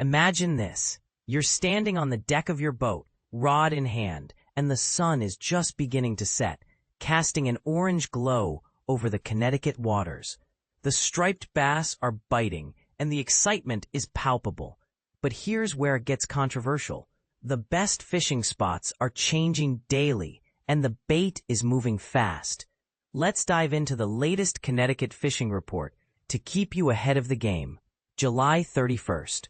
Imagine this. You're standing on the deck of your boat, rod in hand, and the sun is just beginning to set, casting an orange glow over the Connecticut waters. The striped bass are biting, and the excitement is palpable. But here's where it gets controversial. The best fishing spots are changing daily, and the bait is moving fast. Let's dive into the latest Connecticut fishing report to keep you ahead of the game. July 31st,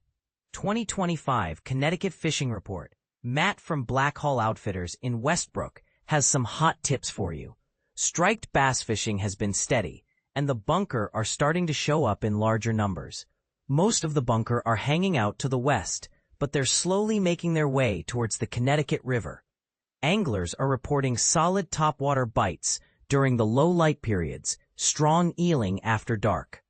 2025 Connecticut Fishing Report. Matt from Black Hall Outfitters in Westbrook has some hot tips for you. Striped bass fishing has been steady, and the bunker are starting to show up in larger numbers. Most of the bunker are hanging out to the west, but they're slowly making their way towards the Connecticut River. Anglers are reporting solid topwater bites during the low light periods, strong eeling after dark,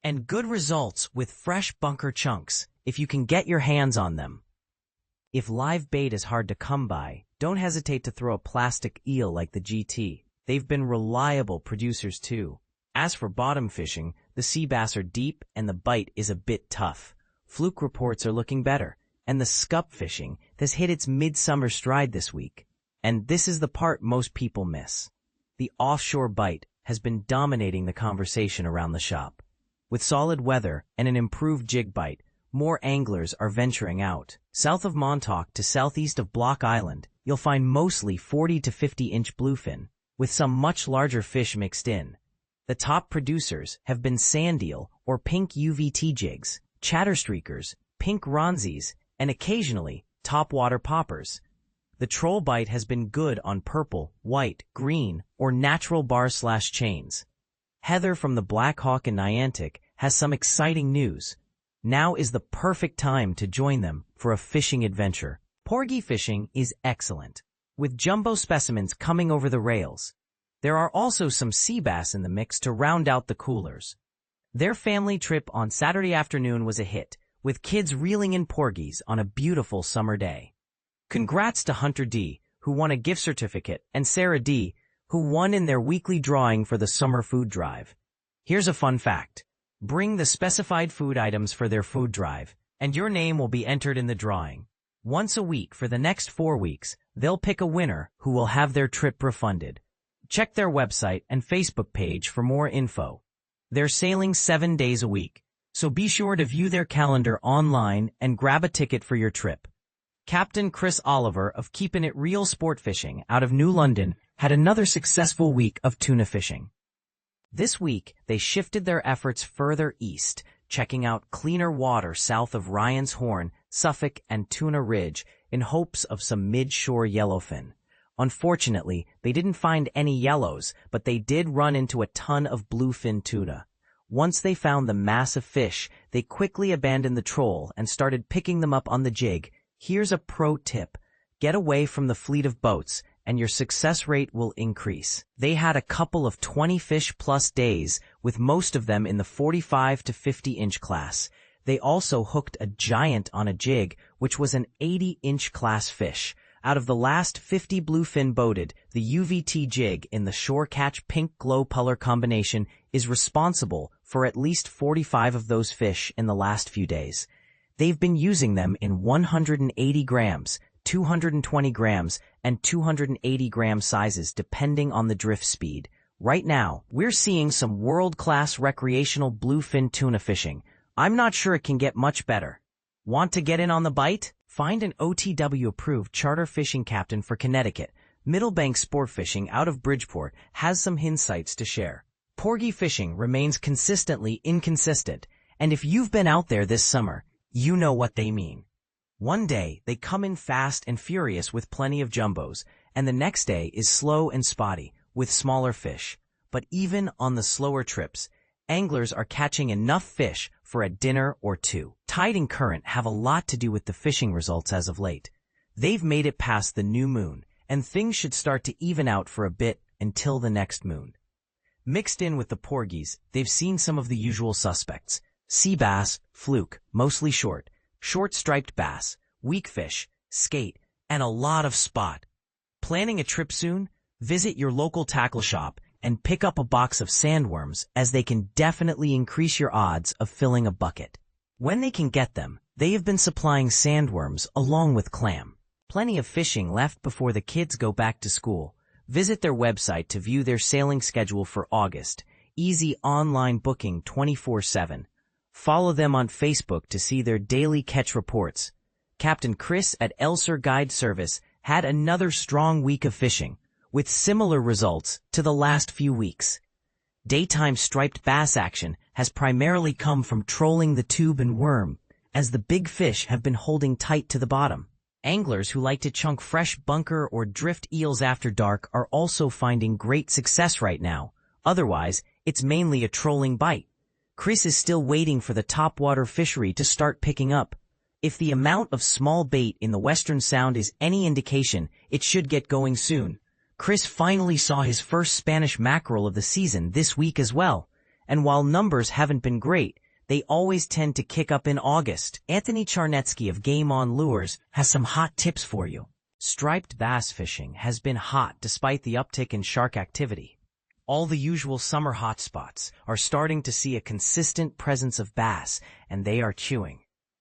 and good results with fresh bunker chunks if you can get your hands on them. If live bait is hard to come by, don't hesitate to throw a plastic eel like the GT. They've been reliable producers too. As for bottom fishing, the sea bass are deep and the bite is a bit tough. Fluke reports are looking better, and the scup fishing has hit its midsummer stride this week. And this is the part most people miss. The offshore bite has been dominating the conversation around the shop. With solid weather and an improved jig bite, more anglers are venturing out. South of Montauk to southeast of Block Island, you'll find mostly 40 to 50-inch bluefin, with some much larger fish mixed in. The top producers have been sand eel or pink UVT jigs, chatterstreakers, pink ronsies, and occasionally topwater poppers. The troll bite has been good on purple, white, green, or natural bar/chains. Heather from the Black Hawk in Niantic has some exciting news. Now is the perfect time to join them for a fishing adventure. Porgy fishing is excellent, with jumbo specimens coming over the rails. There are also some sea bass in the mix to round out the coolers. Their family trip on Saturday afternoon was a hit, with kids reeling in porgies on a beautiful summer day. Congrats to Hunter D., who won a gift certificate, and Sarah D., who won in their weekly drawing for the summer food drive. Here's a fun fact. Bring the specified food items for their food drive, and your name will be entered in the drawing. Once a week for the next 4 weeks, they'll pick a winner who will have their trip refunded. Check their website and Facebook page for more info. They're sailing 7 days a week, so be sure to view their calendar online and grab a ticket for your trip. Captain Chris Oliver of Keepin It Reel Sportfishing out of New London had another successful week of tuna fishing. This week, they shifted their efforts further east, checking out cleaner water south of Ryan's Horn, Suffolk, and Tuna Ridge in hopes of some mid-shore yellowfin. Unfortunately, they didn't find any yellows, but they did run into a ton of bluefin tuna. Once they found the massive fish, they quickly abandoned the troll and started picking them up on the jig. Here's a pro tip. Get away from the fleet of boats, and your success rate will increase. They had a couple of 20-fish-plus days, with most of them in the 45 to 50-inch class. They also hooked a giant on a jig, which was an 80-inch class fish. Out of the last 50 bluefin boated, the UVT jig in the shore catch pink glow color combination is responsible for at least 45 of those fish in the last few days. They've been using them in 180 grams, 220 grams, and 280 gram sizes depending on the drift speed. Right now, we're seeing some world-class recreational bluefin tuna fishing. I'm not sure it can get much better. Want to get in on the bite? Find an OTW-approved charter fishing captain for Connecticut. Middlebank Sportfishing out of Bridgeport has some insights to share. Porgy fishing remains consistently inconsistent, and if you've been out there this summer, you know what they mean. One day, they come in fast and furious with plenty of jumbos, and the next day is slow and spotty with smaller fish. But even on the slower trips, anglers are catching enough fish for a dinner or two. Tide and current have a lot to do with the fishing results as of late. They've made it past the new moon, and things should start to even out for a bit until the next moon. Mixed in with the porgies, they've seen some of the usual suspects. Sea bass, fluke, mostly short striped bass, weak fish, skate, and a lot of spot. Planning a trip soon? Visit your local tackle shop and pick up a box of sandworms, as they can definitely increase your odds of filling a bucket. When they can get them, They have been supplying sandworms along with clam. Plenty of fishing left before the kids go back to school. Visit their website to view their sailing schedule for August. Easy online booking 24/7. Follow them on Facebook to see their daily catch reports. Captain Chris at Elser Guide Service had another strong week of fishing, with similar results to the last few weeks. Daytime striped bass action has primarily come from trolling the tube and worm, as the big fish have been holding tight to the bottom. Anglers who like to chunk fresh bunker or drift eels after dark are also finding great success right now. Otherwise, it's mainly a trolling bite. Chris is still waiting for the topwater fishery to start picking up. If the amount of small bait in the Western Sound is any indication, it should get going soon. Chris finally saw his first Spanish mackerel of the season this week as well. And while numbers haven't been great, they always tend to kick up in August. Anthony Charnetsky of Game On Lures has some hot tips for you. Striped bass fishing has been hot despite the uptick in shark activity. All the usual summer hotspots are starting to see a consistent presence of bass, and they are chewing.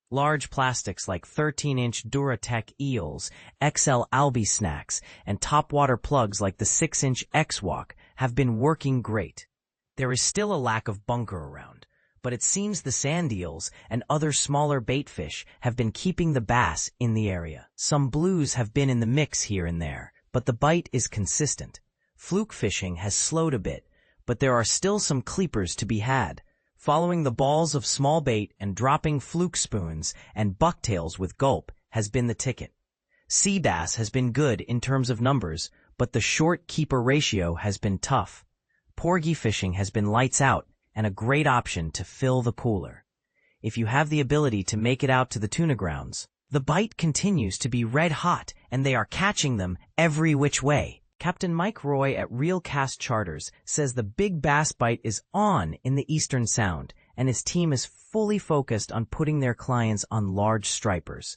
Large plastics like 13-inch Duratec eels, XL Albi snacks, and topwater plugs like the 6-inch X-Walk have been working great. There is still a lack of bunker around, but it seems the sand eels and other smaller baitfish have been keeping the bass in the area. Some blues have been in the mix here and there, but the bite is consistent. Fluke fishing has slowed a bit, but there are still some cleapers to be had. Following the balls of small bait and dropping fluke spoons and bucktails with gulp has been the ticket. Sea bass has been good in terms of numbers, but the short keeper ratio has been tough. Porgy fishing has been lights out and a great option to fill the cooler. If you have the ability to make it out to the tuna grounds, the bite continues to be red hot and they are catching them every which way. Captain Mike Roy at Real Cast Charters says the big bass bite is on in the Eastern Sound, and his team is fully focused on putting their clients on large stripers.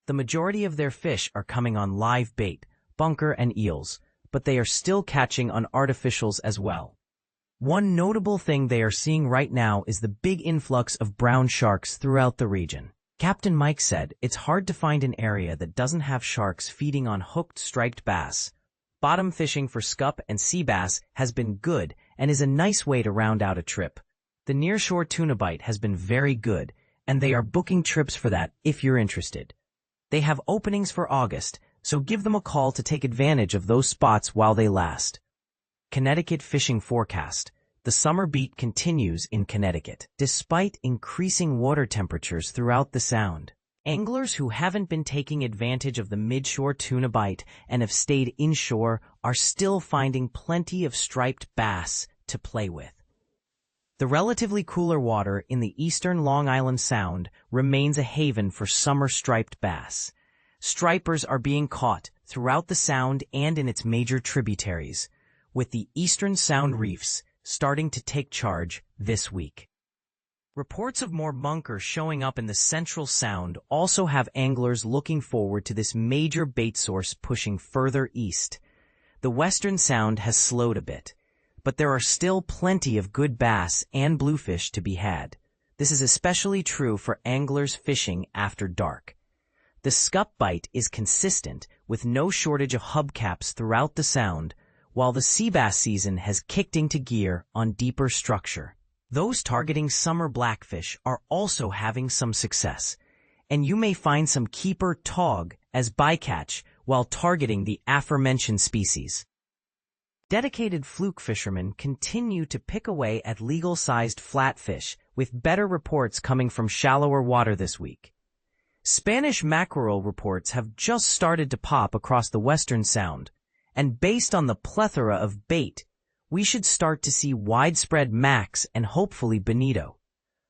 The majority of their fish are coming on live bait, bunker and eels, but they are still catching on artificials as well. One notable thing they are seeing right now is the big influx of brown sharks throughout the region. Captain Mike said it's hard to find an area that doesn't have sharks feeding on hooked striped bass. Bottom fishing for scup and sea bass has been good and is a nice way to round out a trip. The nearshore tuna bite has been very good, and they are booking trips for that if you're interested. They have openings for August, so give them a call to take advantage of those spots while they last. Connecticut fishing forecast. The summer beat continues in Connecticut, despite increasing water temperatures throughout the Sound. Anglers who haven't been taking advantage of the midshore tuna bite and have stayed inshore are still finding plenty of striped bass to play with. The relatively cooler water in the eastern Long Island Sound remains a haven for summer striped bass. Stripers are being caught throughout the Sound and in its major tributaries, with the eastern Sound reefs starting to take charge this week. Reports of more bunkers showing up in the Central Sound also have anglers looking forward to this major bait source pushing further east. The Western Sound has slowed a bit, but there are still plenty of good bass and bluefish to be had. This is especially true for anglers fishing after dark. The scup bite is consistent with no shortage of hubcaps throughout the Sound, while the sea bass season has kicked into gear on deeper structure. Those targeting summer blackfish are also having some success, and you may find some keeper tog as bycatch while targeting the aforementioned species. Dedicated fluke fishermen continue to pick away at legal-sized flatfish, with better reports coming from shallower water this week. Spanish mackerel reports have just started to pop across the Western Sound, and based on the plethora of bait, we should start to see widespread max and hopefully bonito.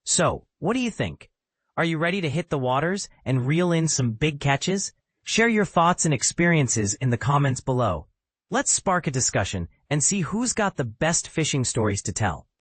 So, what do you think? Are you ready to hit the waters and reel in some big catches? Share your thoughts and experiences in the comments below. Let's spark a discussion and see who's got the best fishing stories to tell.